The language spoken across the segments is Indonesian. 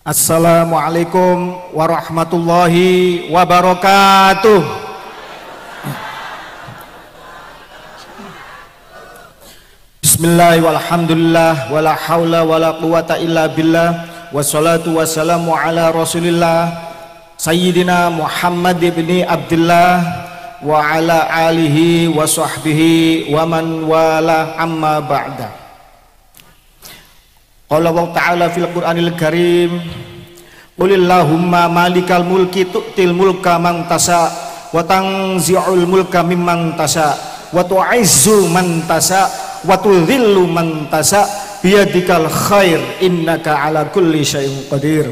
Assalamualaikum warahmatullahi wabarakatuh. Bismillah walhamdulillah wala haula wala quwata illa billah. Wassalatu wassalamu ala rasulillah Sayyidina Muhammad ibni Abdullah wa ala alihi wa sahbihi wa man wala amma ba'da. Qala Allah ta'ala fil Qur'anil Karim, Qulillahumma malikal mulki tu'til mulka man tasha wa tanzi'ul mulka mimman tasha wa tu'izzu man tasha wa tudhillu man tasha biyadikal khair innaka ala kulli syai'in qadir.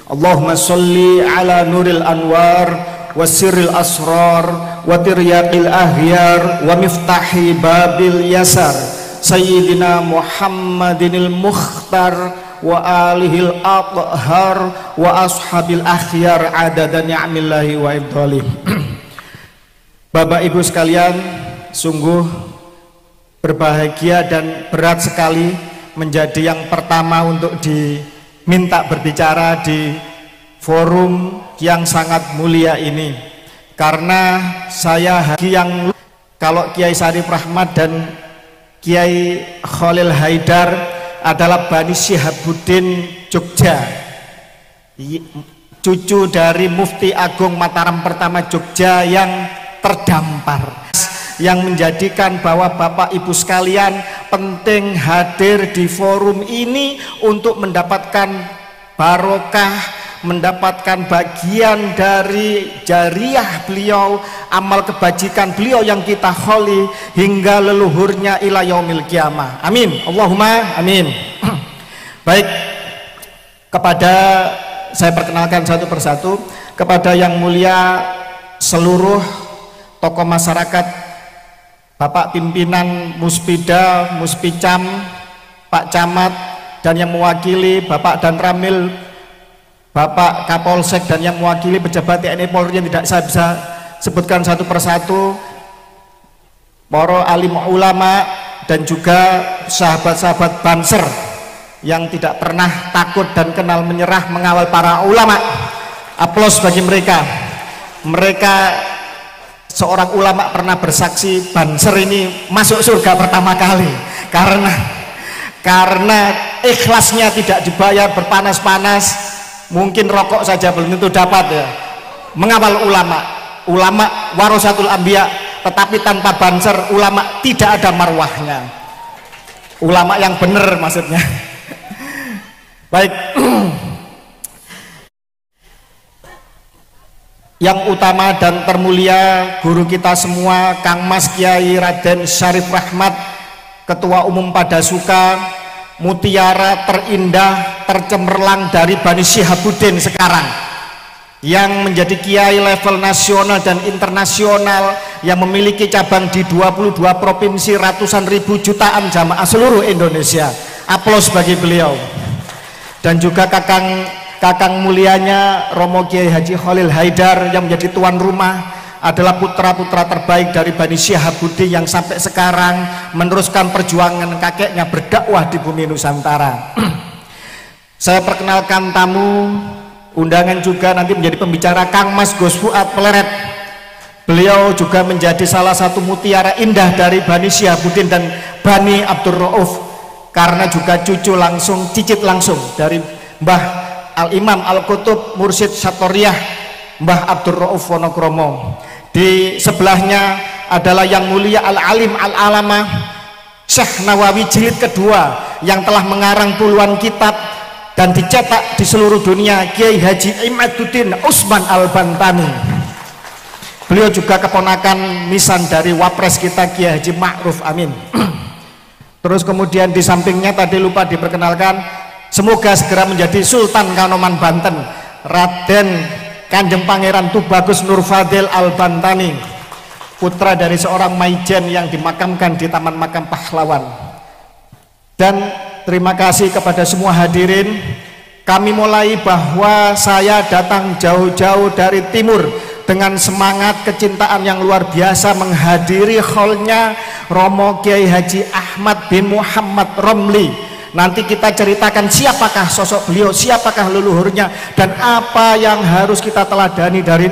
Allahumma sholli ala nuril anwar wa sirril asrar wa tiryaqil ahyar wa miftahi babil yasar Sayyidina Muhammadinil Mukhtar wa alihil athhar wa ashabil akhyar adada ni'amillahi wa ibdhalih. Bapak Ibu sekalian, sungguh berbahagia dan berat sekali menjadi yang pertama untuk diminta berbicara di forum yang sangat mulia ini, karena saya yang kalau Kiai Syarif Rahmat dan Kiai Khalil Haidar adalah Bani Syihabuddin Jogja, cucu dari Mufti Agung Mataram pertama Jogja yang terdampar, yang menjadikan bahwa Bapak Ibu sekalian penting hadir di forum ini untuk mendapatkan barokah, mendapatkan bagian dari jariah beliau, amal kebajikan beliau yang kita kholi hingga leluhurnya ila yaumil qiyamah. Amin, Allahumma amin. Baik, saya perkenalkan satu persatu kepada yang mulia seluruh tokoh masyarakat, Bapak pimpinan Muspida, Muspicam, Pak Camat, dan yang mewakili Bapak dan Ramil, Bapak Kapolsek, dan yang mewakili pejabat TNI Polri yang tidak saya bisa sebutkan satu persatu, para alim ulama, dan juga sahabat-sahabat Banser yang tidak pernah takut dan kenal menyerah mengawal para ulama. Aplaus bagi mereka. Mereka, seorang ulama pernah bersaksi Banser ini masuk surga pertama kali karena ikhlasnya tidak dibayar berpanas-panas. Mungkin rokok saja belum tentu dapat ya, mengawal ulama warasatul anbiya, tetapi tanpa Banser ulama tidak ada marwahnya, ulama yang benar maksudnya. Baik, yang utama dan termulia guru kita semua, Kang Mas Kiai Raden Syarif Rahmat, Ketua Umum Padasuka, mutiara terindah, tercemerlang dari Bani Syihabuddin sekarang, yang menjadi kiai level nasional dan internasional, yang memiliki cabang di 22 provinsi, ratusan ribu jutaan jamaah seluruh Indonesia. Aplaus bagi beliau. Dan juga kakang mulianya Romo Kiai Haji Khalil Haidar yang menjadi tuan rumah, adalah putra-putra terbaik dari Bani Syihabuddin yang sampai sekarang meneruskan perjuangan kakeknya berdakwah di bumi Nusantara. Saya perkenalkan tamu undangan juga nanti menjadi pembicara, Kang Mas Gus Fuad Pleret. Beliau juga menjadi salah satu mutiara indah dari Bani Syihabuddin dan Bani Abdur Rauf, karena juga cucu langsung, cicit langsung dari Mbah Al-Imam Al-Qutub Mursyid Satoriyah Mbah Abdur Rauf Wonokromo. Di sebelahnya adalah yang mulia Al-Alim Al-Alamah Syekh Nawawi jilid kedua yang telah mengarang puluhan kitab dan dicetak di seluruh dunia, Kiai Haji Imaduddin Usman Al-Bantani. Beliau juga keponakan nisan dari wapres kita Kiai Haji Ma'ruf Amin. Terus kemudian di sampingnya tadi lupa diperkenalkan, semoga segera menjadi Sultan Kanoman Banten, Raden Kanjeng Pangeran Tubagus Nur Fadil Al-Bantani, putra dari seorang Maijen yang dimakamkan di Taman Makam Pahlawan. Dan terima kasih kepada semua hadirin. Kami mulai bahwa saya datang jauh-jauh dari timur dengan semangat kecintaan yang luar biasa menghadiri haulnya Romo Kiai Haji Ahmad bin Muhammad Romli Nanti kita ceritakan siapakah sosok beliau, siapakah leluhurnya, dan apa yang harus kita teladani dari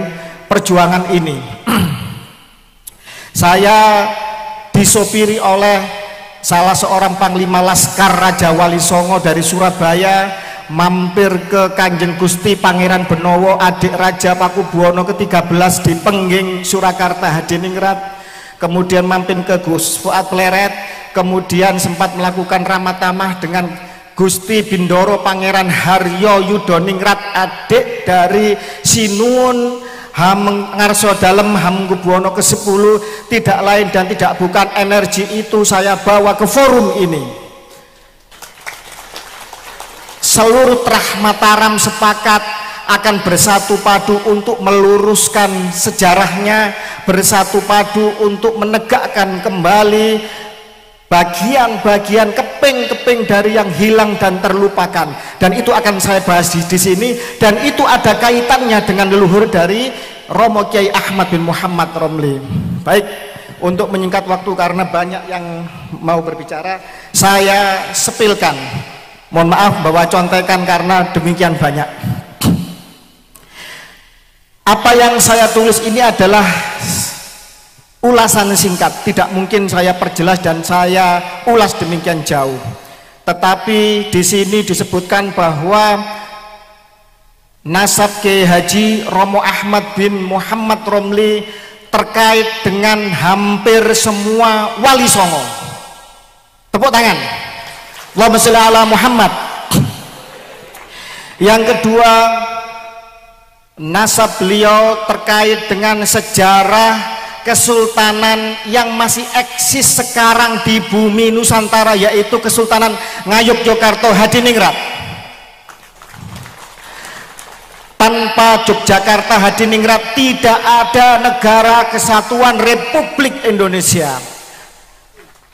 perjuangan ini. Saya disopiri oleh salah seorang panglima Laskar Raja Wali Songo dari Surabaya, mampir ke Kanjeng Gusti Pangeran Benowo adik Raja Pakubuwono ke-13 di Pengging Surakarta Hadiningrat, kemudian mampir ke Gus Fuad Pleret, kemudian sempat melakukan ramah tamah dengan Gusti Bindoro Pangeran Haryo Yudoningrat, adik dari Sinuwun Hamengarso Dalem Hamengkubuwono ke-10. Tidak lain dan tidak bukan, energi itu saya bawa ke forum ini. Seluruh Trah Mataram sepakat akan bersatu padu untuk meluruskan sejarahnya, bersatu padu untuk menegakkan kembali bagian-bagian keping-keping dari yang hilang dan terlupakan. Dan itu akan saya bahas di sini, dan itu ada kaitannya dengan leluhur dari Romo Kiai Ahmad bin Muhammad Romli. Baik, untuk menyingkat waktu karena banyak yang mau berbicara, saya sepilkan. Mohon maaf bawa contekan karena demikian banyak. Apa yang saya tulis ini adalah ulasan singkat, tidak mungkin saya perjelas dan saya ulas demikian jauh. Tetapi di sini disebutkan bahwa nasab Kiai Haji Romo Ahmad bin Muhammad Romli terkait dengan hampir semua wali songo. Tepuk tangan. Allahumma sholli ala Muhammad. Yang kedua, nasab beliau terkait dengan sejarah kesultanan yang masih eksis sekarang di bumi Nusantara, yaitu Kesultanan Ngayogyakarta Hadiningrat. Tanpa Yogyakarta Hadiningrat tidak ada negara kesatuan Republik Indonesia.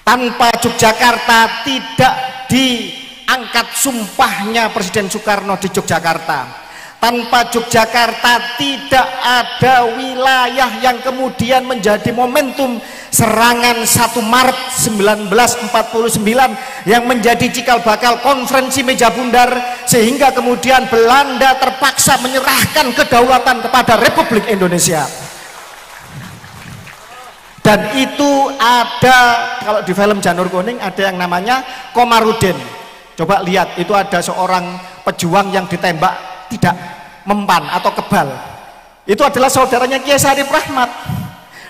Tanpa Yogyakarta tidak diangkat sumpahnya Presiden Soekarno di Yogyakarta. Tanpa Yogyakarta tidak ada wilayah yang kemudian menjadi momentum serangan 1 Maret 1949 yang menjadi cikal bakal konferensi meja bundar, sehingga kemudian Belanda terpaksa menyerahkan kedaulatan kepada Republik Indonesia. Dan itu ada, kalau di film Janur Kuning ada yang namanya Komarudin. Coba lihat, itu ada seorang pejuang yang ditembak tidak mempan atau kebal. Itu adalah saudaranya Kiai Sarif Rahmat,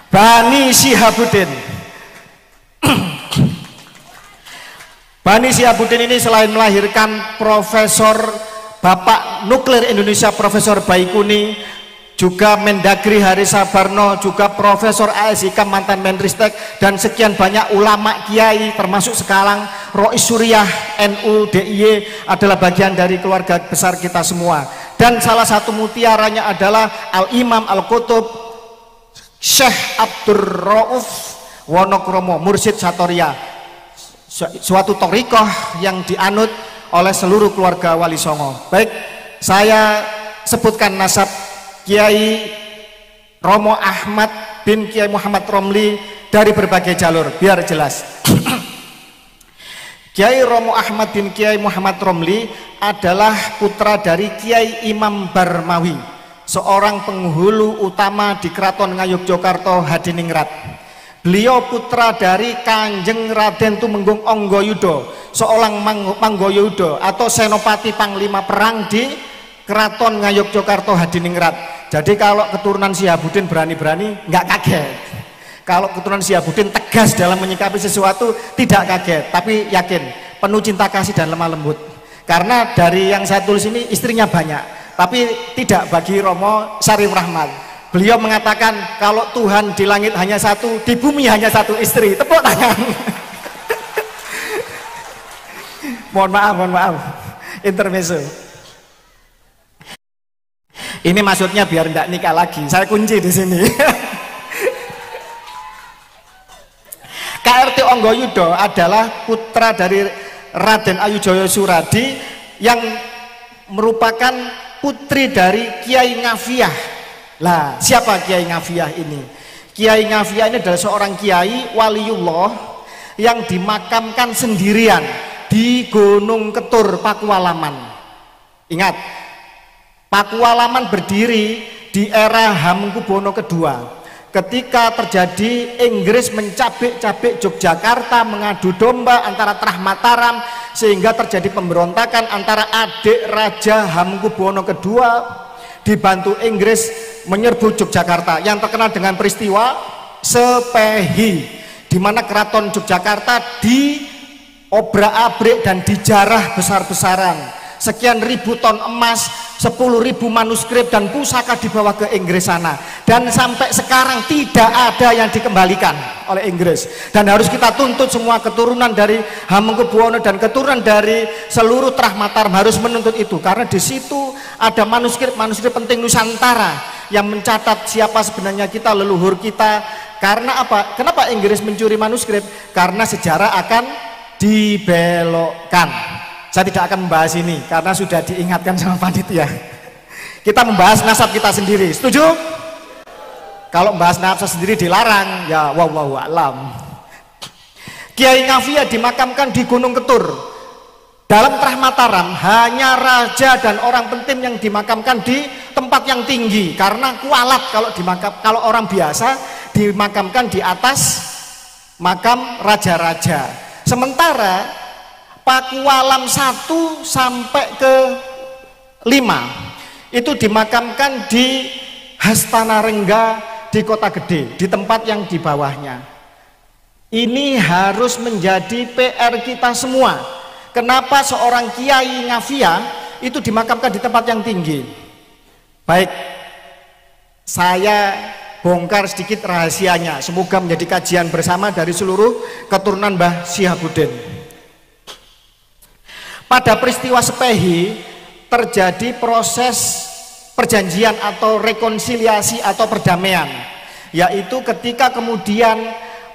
Bani Sihabuddin. Bani Sihabuddin ini selain melahirkan Profesor Bapak Nuklir Indonesia Profesor Baikuni, juga Mendagri Hari Sabarno, juga Profesor A.S. Hikam mantan Menristek, dan sekian banyak ulama kiai termasuk sekarang Rois Suriah NU DIY adalah bagian dari keluarga besar kita semua. Dan salah satu mutiaranya adalah Al-Imam Al-Qutub Syekh Abdur Rauf Wonokromo Mursyid Satoria, suatu thariqah yang dianut oleh seluruh keluarga Wali Songo. Baik, saya sebutkan nasab Kiai Romo Ahmad bin Kiai Muhammad Romli dari berbagai jalur biar jelas. Kiai Romo Ahmad bin Kiai Muhammad Romli adalah putra dari Kiai Imam Barmawi, seorang penghulu utama di Keraton Ngayogyakarta Hadiningrat. Beliau putra dari Kanjeng Raden Tumenggung Anggoyuda, seorang Manggoyuda atau senopati panglima perang di Keraton Ngayogyakarta Hadiningrat. Jadi kalau keturunan Sihabuddin berani-berani nggak kaget. Kalau keturunan Sihabuddin tegas dalam menyikapi sesuatu tidak kaget, tapi yakin, penuh cinta kasih dan lemah lembut. Karena dari yang saya tulis ini istrinya banyak, tapi tidak bagi Romo Sarif Rahmat. Beliau mengatakan kalau Tuhan di langit hanya satu, di bumi hanya satu istri. Tepuk tangan. Mohon maaf, intermezzo. Ini maksudnya biar tidak nikah lagi. Saya kunci di sini. KRT Anggoyuda adalah putra dari Raden Ayujoyo Suradi yang merupakan putri dari Kiai Ngafiyah. Lah, siapa Kiai Ngafiyah ini? Kiai Ngafiyah ini adalah seorang kiai waliullah yang dimakamkan sendirian di Gunung Ketur, Pakualaman. Ingat, Pakualaman berdiri di era Hamengkubuwono II. Ketika terjadi Inggris mencabik-cabik Yogyakarta, mengadu domba antara Trah Mataram, sehingga terjadi pemberontakan antara adik Raja Hamengkubuwono II dibantu Inggris menyerbu Yogyakarta, yang terkenal dengan peristiwa Sepehi, di mana keraton Yogyakarta diobrak-abrik dan dijarah besar-besaran. Sekian ribu ton emas, 10.000 manuskrip dan pusaka dibawa ke Inggris sana, dan sampai sekarang tidak ada yang dikembalikan oleh Inggris. Dan harus kita tuntut semua keturunan dari Hamengkubuwono dan keturunan dari seluruh Trah Mataram harus menuntut itu, karena di situ ada manuskrip-manuskrip penting Nusantara yang mencatat siapa sebenarnya kita, leluhur kita. Karena apa? Kenapa Inggris mencuri manuskrip? Karena sejarah akan dibelokkan. Saya tidak akan membahas ini karena sudah diingatkan sama panitia. Kita membahas nasab kita sendiri. Setuju? Kalau membahas nasab sendiri dilarang, ya wallahu a'lam. Kiai Ngafiyah dimakamkan di Gunung Ketur. Dalam Trah Mataram hanya raja dan orang penting yang dimakamkan di tempat yang tinggi, karena kualat kalau orang biasa dimakamkan di atas makam raja-raja. Sementara Pakualam 1 sampai ke 5 itu dimakamkan di Hastanarengga di Kota Gede, di tempat yang di bawahnya. Ini harus menjadi PR kita semua. Kenapa seorang Kiai Ngafiyah itu dimakamkan di tempat yang tinggi? Baik, saya bongkar sedikit rahasianya, semoga menjadi kajian bersama dari seluruh keturunan Mbah Syihabuddin. Pada peristiwa Sepehi terjadi proses perjanjian atau rekonsiliasi atau perdamaian, yaitu ketika kemudian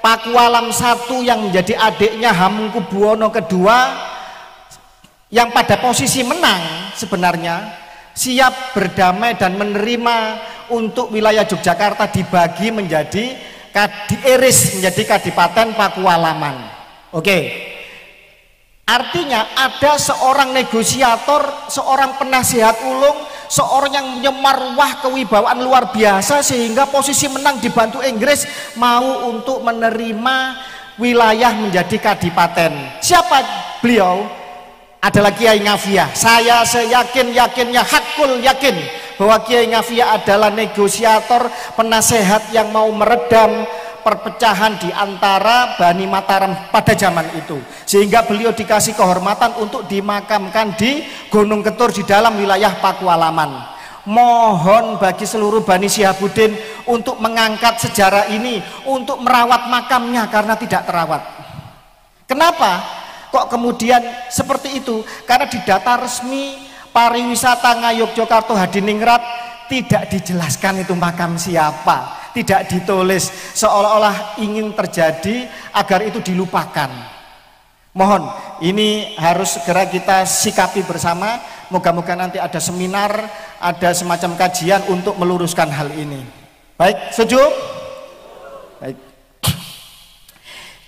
Pakualam 1 yang menjadi adiknya Hamengkubuwono II yang pada posisi menang sebenarnya siap berdamai dan menerima untuk wilayah Yogyakarta dibagi menjadi diiris menjadi Kadipaten Pakualaman. Oke. Artinya ada seorang negosiator, seorang penasihat ulung, seorang yang punya marwah kewibawaan luar biasa sehingga posisi menang dibantu Inggris mau untuk menerima wilayah menjadi kadipaten. Siapa beliau? Adalah Kiai Ngafiyah. Saya seyakin-yakinnya, hakul yakin bahwa Kiai Ngafiyah adalah negosiator, penasehat yang mau meredam perpecahan di antara Bani Mataram pada zaman itu, sehingga beliau dikasih kehormatan untuk dimakamkan di Gunung Ketur di dalam wilayah Pakualaman. Mohon bagi seluruh Bani Syihabuddin untuk mengangkat sejarah ini, untuk merawat makamnya karena tidak terawat. Kenapa kok kemudian seperti itu? Karena di data resmi pariwisata Ngayogyakarta Hadiningrat tidak dijelaskan itu makam siapa, tidak ditulis, seolah-olah ingin terjadi agar itu dilupakan. Mohon ini harus segera kita sikapi bersama. Moga-moga nanti ada seminar, ada semacam kajian untuk meluruskan hal ini. Baik, setuju? Baik.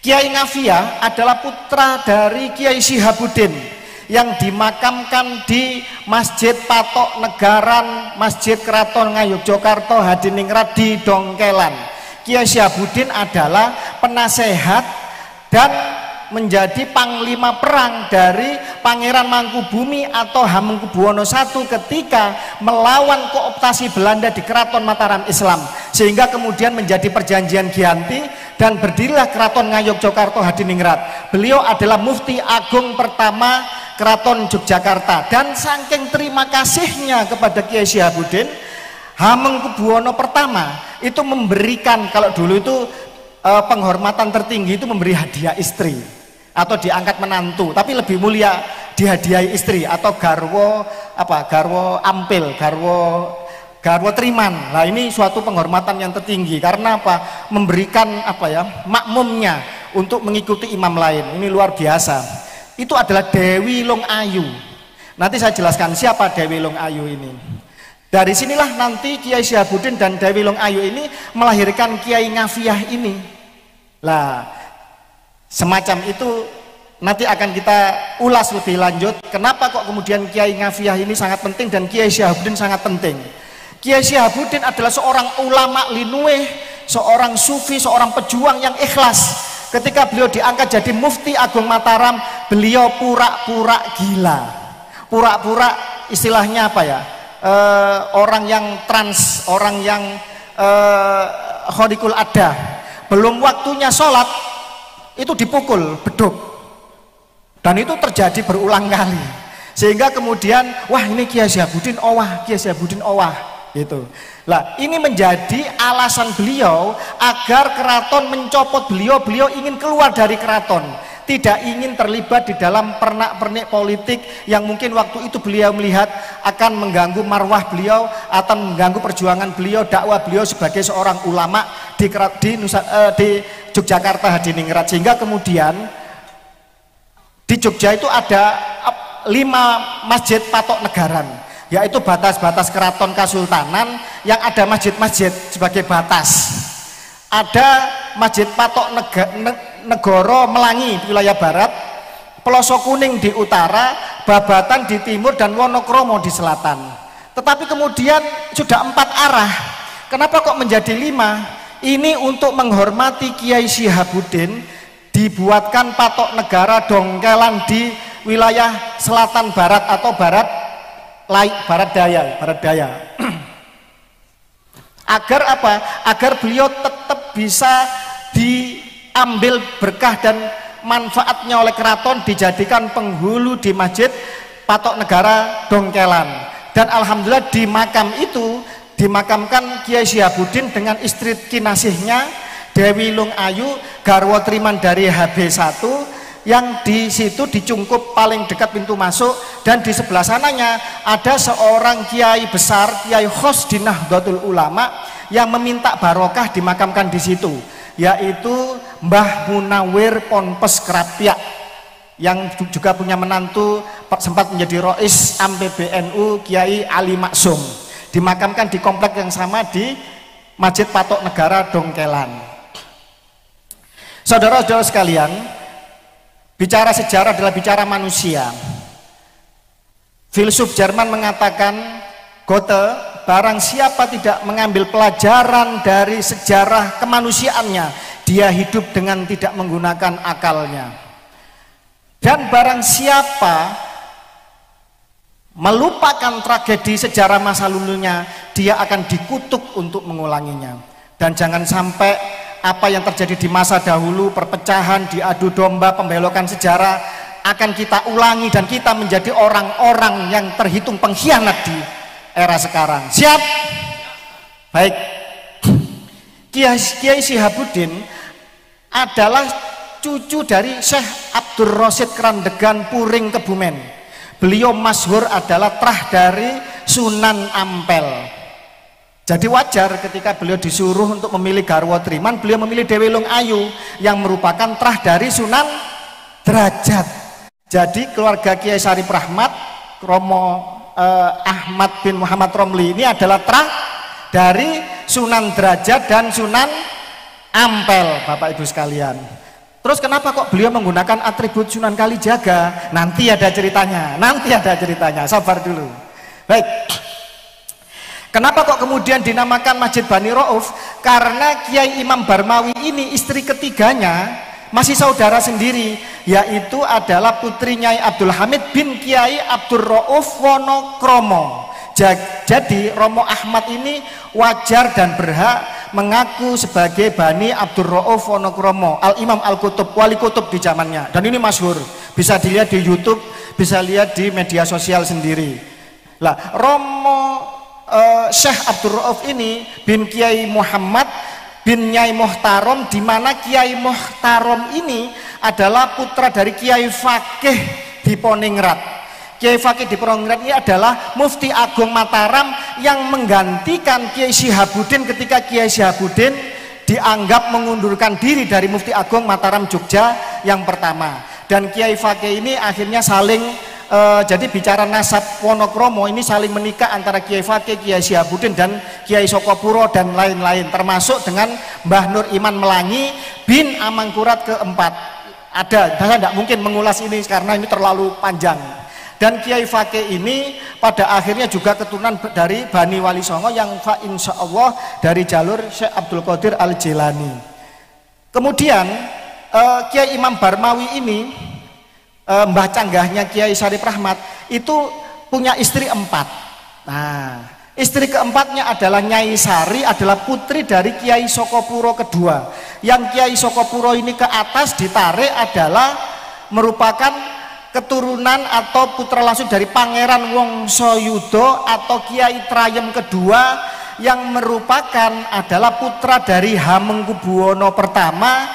Kiai Ngafiyah adalah putra dari Kiai Syihabuddin yang dimakamkan di Masjid Patok Negaran, Masjid Keraton Ngayogyakarta Hadiningrat di Dongkelan. Kiai Syihabuddin adalah penasehat dan menjadi panglima perang dari Pangeran Mangkubumi atau Hamengkubuwono I ketika melawan kooptasi Belanda di Keraton Mataram Islam, sehingga kemudian menjadi perjanjian Giyanti dan berdirilah Keraton Ngayogyakarta Hadiningrat. Beliau adalah mufti agung pertama Keraton Yogyakarta, dan saking terima kasihnya kepada Kiai Syihabuddin, Hamengkubuwono I itu memberikan, kalau dulu itu penghormatan tertinggi itu memberi hadiah istri atau diangkat menantu, tapi lebih mulia dihadiahi istri atau garwo ampil, garwo triman. Nah, ini suatu penghormatan yang tertinggi karena apa? Memberikan makmumnya untuk mengikuti imam lain. Ini luar biasa. Itu adalah Dewi Long Ayu. Nanti saya jelaskan siapa Dewi Long Ayu ini. Dari sinilah nanti Kiai Syihabuddin dan Dewi Long Ayu ini melahirkan Kiai Ngafiyah ini. Lah, semacam itu nanti akan kita ulas lebih lanjut kenapa kok kemudian Kiai Ngafiyah ini sangat penting dan Kiai Syihabuddin sangat penting. Kiai Syihabuddin adalah seorang ulama linueh, seorang sufi, seorang pejuang yang ikhlas. Ketika beliau diangkat jadi Mufti Agung Mataram, beliau pura-pura gila. Pura-pura istilahnya apa ya? Orang yang trans, orang yang khorikul ada. Belum waktunya sholat, itu dipukul, beduk. Dan itu terjadi berulang kali. Sehingga kemudian, wah ini Kiai Syihabuddin owah, Kiai Syihabuddin owah. Gitu. Lah, ini menjadi alasan beliau agar keraton mencopot beliau. Beliau ingin keluar dari keraton, tidak ingin terlibat di dalam pernak-pernik politik yang mungkin waktu itu beliau melihat akan mengganggu marwah beliau, akan mengganggu perjuangan beliau, dakwah beliau sebagai seorang ulama di Yogyakarta Hadiningrat. Sehingga kemudian di Jogja itu ada 5 masjid patok negaran, yaitu batas-batas keraton kasultanan yang ada masjid-masjid sebagai batas. Ada masjid patok Negoro Melangi di wilayah barat, Pelosok Kuning di utara, Babatan di timur, dan Wonokromo di selatan. Tetapi kemudian sudah 4 arah. Kenapa kok menjadi 5? Ini untuk menghormati Kiai Syihabuddin, dibuatkan patok negara Dongkelan di wilayah selatan barat atau barat daya. Agar apa? Agar beliau tetap bisa diambil berkah dan manfaatnya oleh keraton, dijadikan penghulu di masjid patok negara Dongkelan. Dan alhamdulillah di makam itu dimakamkan Kiai Syihabuddin dengan istri kinasihnya Dewi Lung Ayu, garwa Triman dari HB1, yang di situ dicungkup paling dekat pintu masuk. Dan di sebelah sananya ada seorang kiai besar, Kiai Khos di Nahdlatul Ulama, yang meminta barokah dimakamkan di situ, yaitu Mbah Munawir Ponpes Krapyak, yang juga punya menantu sempat menjadi Rois Am PBNU Kiai Ali Maksum, dimakamkan di komplek yang sama di Masjid Patok Negara Dongkelan. Saudara-saudara sekalian, bicara sejarah adalah bicara manusia. Filsuf Jerman mengatakan, Goethe, barang siapa tidak mengambil pelajaran dari sejarah kemanusiaannya, dia hidup dengan tidak menggunakan akalnya. Dan barang siapa melupakan tragedi sejarah masa lalunya, dia akan dikutuk untuk mengulanginya. Dan jangan sampai apa yang terjadi di masa dahulu, perpecahan, diadu domba, pembelokan sejarah, akan kita ulangi dan kita menjadi orang-orang yang terhitung pengkhianat di era sekarang. Siap? Baik. Kiai Syihabuddin adalah cucu dari Syekh Abdul Rosid Krandegan Puring Kebumen. Beliau masyhur adalah trah dari Sunan Ampel. Jadi wajar ketika beliau disuruh untuk memilih garwa Triman, beliau memilih Dewi Lung Ayu yang merupakan trah dari Sunan Derajat. Jadi keluarga Kiai Syarif Rahmat, Romo Ahmad bin Muhammad Romli ini adalah trah dari Sunan Derajat dan Sunan Ampel, Bapak Ibu sekalian. Terus kenapa kok beliau menggunakan atribut Sunan Kalijaga? Nanti ada ceritanya, sabar dulu. Baik. Kenapa kok kemudian dinamakan Masjid Bani Rauf? Karena Kiai Imam Barmawi ini istri ketiganya masih saudara sendiri, yaitu adalah putri Nyai Abdul Hamid bin Kiai Abdul Rauf Wonokromo. Jadi Romo Ahmad ini wajar dan berhak mengaku sebagai Bani Abdul Rauf Wonokromo, Al-Imam Al-Kutub, wali kutub di zamannya. Dan ini masyhur, bisa dilihat di YouTube, bisa lihat di media sosial sendiri. Lah, Romo Syekh Abdul Rauf ini bin Kiai Muhammad bin Nyai Muhtarom, di mana Kiai Muhtarom ini adalah putra dari Kiai Fakih di Poningrat. Kiai Fakih di Poningrat ini adalah Mufti Agung Mataram yang menggantikan Kiai Syihabuddin ketika Kiai Syihabuddin dianggap mengundurkan diri dari Mufti Agung Mataram Jogja yang pertama. Dan Kiai Fakih ini akhirnya saling jadi bicara nasab Wonokromo ini saling menikah antara Kiai Fakih, Kiai Syihabuddin dan Kiai Sokopuro dan lain-lain, termasuk dengan Mbah Nur Iman Melangi bin Amangkurat keempat. ada, saya tidak mungkin mengulas ini karena ini terlalu panjang. Dan Kiai Fakih ini pada akhirnya juga keturunan dari Bani Wali Songo yang insya Allah dari jalur Syekh Abdul Qadir Al-Jilani. Kemudian Kiai Imam Barmawi ini, mbah canggahnya Kiai Syarif Rahmat, itu punya istri 4. Nah, istri keempatnya adalah Nyai Sari, adalah putri dari Kiai Sokopuro kedua. Yang Kiai Sokopuro ini ke atas ditarik adalah merupakan keturunan atau putra langsung dari Pangeran Wongsayuda atau Kiai Trayem kedua, yang merupakan adalah putra dari Hamengkubuwono pertama,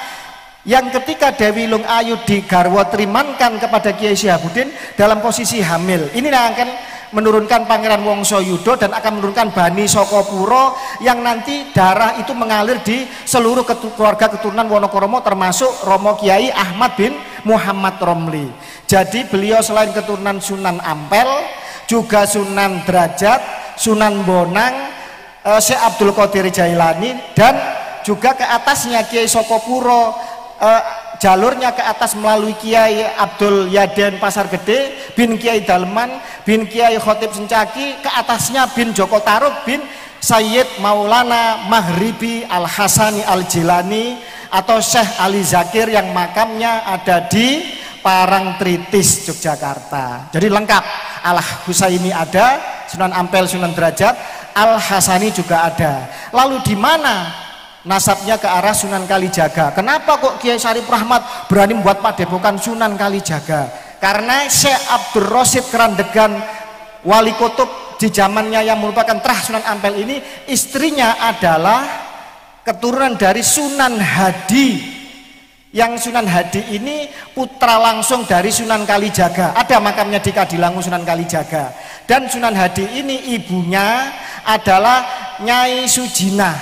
yang ketika Dewi Lung Ayu digarwa terimankan kepada Kiai Syihabuddin dalam posisi hamil. Ini yang akan menurunkan Pangeran Wongsayuda dan akan menurunkan Bani Sokopuro, yang nanti darah itu mengalir di seluruh keluarga keturunan Wonokromo termasuk Romo Kiai Ahmad bin Muhammad Romli. Jadi beliau selain keturunan Sunan Ampel juga Sunan Derajat, Sunan Bonang, Syekh Abdul Qadir Jailani, dan juga ke atasnya Kiai Sokopuro, jalurnya ke atas melalui Kiai Abdul Yaden Pasar Gede bin Kiai Dalman bin Kiai Khotib Sencaki, ke atasnya bin Joko Taruk bin Sayyid Maulana Maghribi Al-Hasani Al-Jilani atau Syekh Ali Zakir yang makamnya ada di Parangtritis, Yogyakarta. Jadi lengkap, Al-Husaini ada, Sunan Ampel, Sunan Derajat, Al-Hasani juga ada. Lalu di mana nasabnya ke arah Sunan Kalijaga? Kenapa kok Kiai Syarif Rahmat berani membuat padepokan Sunan Kalijaga? Karena Syekh Abdul Rosid Kerandegan Wali Kutub di zamannya yang merupakan Trah Sunan Ampel ini, istrinya adalah keturunan dari Sunan Hadi, yang Sunan Hadi ini putra langsung dari Sunan Kalijaga, ada makamnya di Kadilangu Sunan Kalijaga. Dan Sunan Hadi ini ibunya adalah Nyai Sujinah,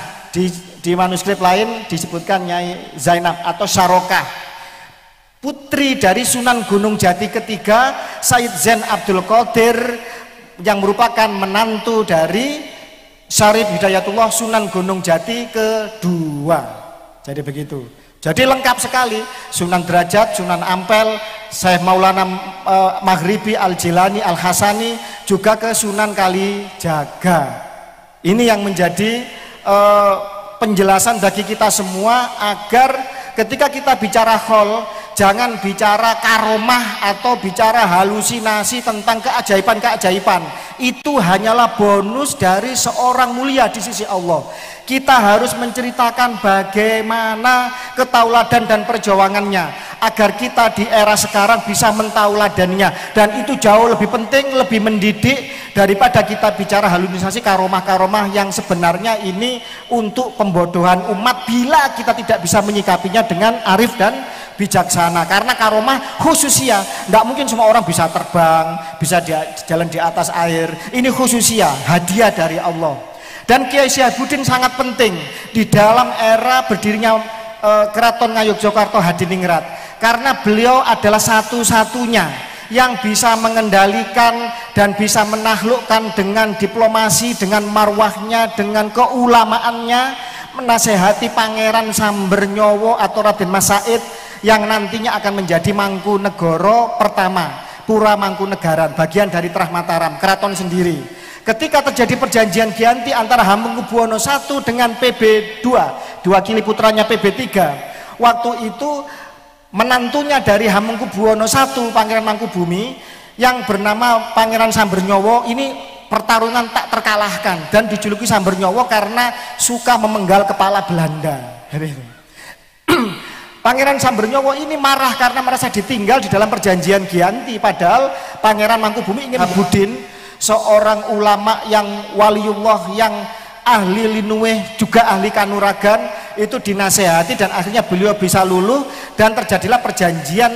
di manuskrip lain disebutkan Nyai Zainab atau Sarokah, putri dari Sunan Gunung Jati ketiga Said Zain Abdul Qadir, yang merupakan menantu dari Syarif Hidayatullah Sunan Gunung Jati kedua. Jadi begitu. Jadi lengkap sekali, Sunan Derajat, Sunan Ampel, Syekh Maulana Maghribi Al-Jilani Al-Hasani, juga ke Sunan Kalijaga. Ini yang menjadi penjelasan bagi kita semua agar ketika kita bicara khol, jangan bicara karomah atau bicara halusinasi tentang keajaiban-keajaiban. Itu hanyalah bonus dari seorang mulia di sisi Allah. Kita harus menceritakan bagaimana ketauladan dan perjuangannya agar kita di era sekarang bisa mentauladaninya, dan itu jauh lebih penting, lebih mendidik daripada kita bicara halusinasi karomah-karomah yang sebenarnya ini untuk pembodohan umat bila kita tidak bisa menyikapinya dengan arif dan bijaksana. Karena karomah khususia, tidak mungkin semua orang bisa terbang, bisa jalan di atas air. Ini khususia, hadiah dari Allah. Dan Kiai Syihabuddin sangat penting di dalam era berdirinya Keraton Ngayogyakarta Hadiningrat, karena beliau adalah satu-satunya yang bisa mengendalikan dan bisa menaklukkan dengan diplomasi, dengan marwahnya, dengan keulamaannya, menasehati Pangeran Sambernyowo atau Raden Mas Said yang nantinya akan menjadi Mangkunegara pertama, Pura Mangkunegaran, bagian dari Trah Mataram, keraton sendiri. Ketika terjadi perjanjian Giyanti antara Hamengkubuwono I dengan PB2, diwakili putranya PB3, waktu itu menantunya dari Hamengkubuwono I, Pangeran Mangkubumi, yang bernama Pangeran Sambernyowo, ini pertarungan tak terkalahkan dan dijuluki Sambernyowo karena suka memenggal kepala Belanda. Pangeran Sambernyowo ini marah karena merasa ditinggal di dalam perjanjian Giyanti, padahal Pangeran Mangkubumi ingin Budin, seorang ulama yang waliullah, yang ahli linuweh, juga ahli kanuragan, itu dinasehati dan akhirnya beliau bisa luluh, dan terjadilah perjanjian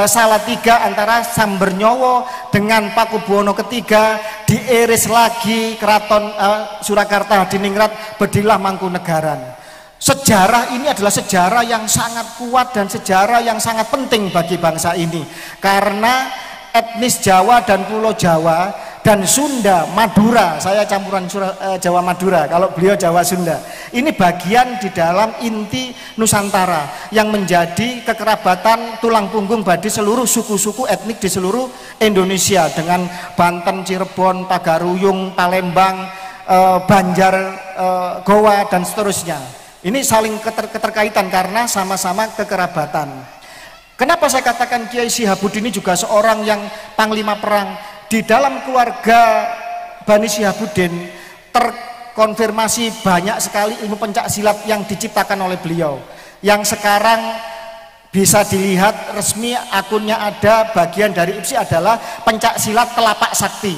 Salatiga antara Sambernyowo dengan Pakubuwono III, diiris lagi keraton Surakarta Hadiningrat, berdirilah Mangkunegaran. Sejarah ini adalah sejarah yang sangat kuat dan sejarah yang sangat penting bagi bangsa ini, karena etnis Jawa dan Pulau Jawa dan Sunda, Madura. Saya campuran Jawa Madura, kalau beliau Jawa Sunda. Ini bagian di dalam inti Nusantara yang menjadi kekerabatan tulang punggung bagi seluruh suku-suku etnik di seluruh Indonesia, dengan Banten, Cirebon, Pagaruyung, Palembang, Banjar, Goa, dan seterusnya. Ini saling keterkaitan karena sama-sama kekerabatan. Kenapa saya katakan Kiai Syihabuddin ini juga seorang yang panglima perang? Di dalam keluarga Bani Syihabuddin terkonfirmasi banyak sekali ilmu pencak silat yang diciptakan oleh beliau, yang sekarang bisa dilihat resmi akunnya ada. Bagian dari IPSI adalah pencak silat Telapak Sakti,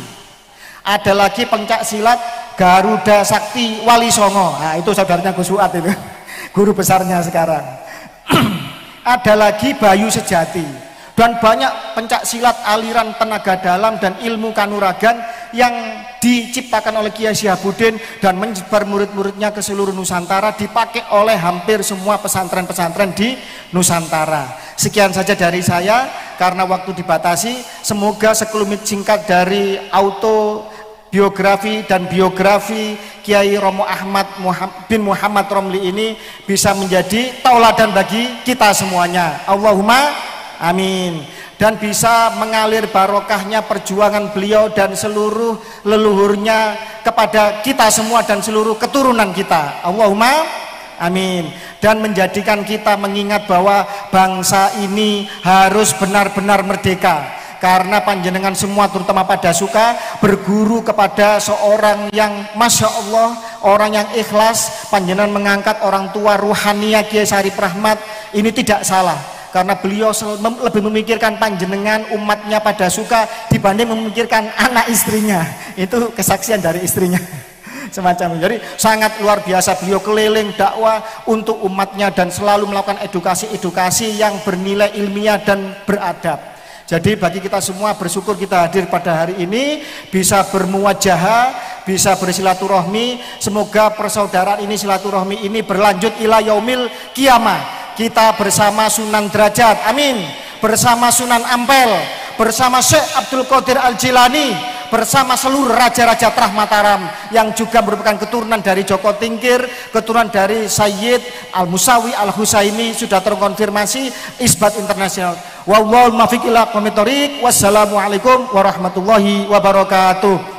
ada lagi pencak silat Garuda Sakti Wali Songo. Nah, itu saudaranya Gus Fuad itu, guru besarnya sekarang. Ada lagi Bayu Sejati, dan banyak pencak silat aliran tenaga dalam dan ilmu kanuragan yang diciptakan oleh Kiai Syihabuddin dan menyebar murid-muridnya ke seluruh Nusantara, dipakai oleh hampir semua pesantren-pesantren di Nusantara. Sekian saja dari saya karena waktu dibatasi. Semoga sekelumit singkat dari autobiografi dan biografi Kiai Romo Ahmad bin Muhammad Romli ini bisa menjadi tauladan bagi kita semuanya. Allahumma amin. Dan bisa mengalir barokahnya perjuangan beliau dan seluruh leluhurnya kepada kita semua dan seluruh keturunan kita. Allahumma amin. Dan menjadikan kita mengingat bahwa bangsa ini harus benar-benar merdeka, karena panjenengan semua terutama pada suka berguru kepada seorang yang Masya Allah, orang yang ikhlas. Panjenengan mengangkat orang tua ruhania Kiai Syarif Rahmat, ini tidak salah, karena beliau lebih memikirkan panjenengan umatnya pada suka dibanding memikirkan anak istrinya. Itu kesaksian dari istrinya semacam itu. Jadi sangat luar biasa, beliau keliling dakwah untuk umatnya dan selalu melakukan edukasi-edukasi yang bernilai ilmiah dan beradab. Jadi bagi kita semua bersyukur kita hadir pada hari ini, bisa bermuwajahah, bisa bersilaturahmi. Semoga persaudaraan ini, silaturahmi ini berlanjut ila yaumil qiyamah. Kita bersama Sunan Derajat, amin, bersama Sunan Ampel, bersama Syekh Abdul Qadir Al-Jilani, bersama seluruh raja-raja Trah Mataram yang juga merupakan keturunan dari Joko Tingkir, keturunan dari Sayyid Al-Musawi Al-Husaini, sudah terkonfirmasi isbat internasional. Wallahul muwaffiq ila aqwamit thoriq. Wassalamualaikum warahmatullahi wabarakatuh.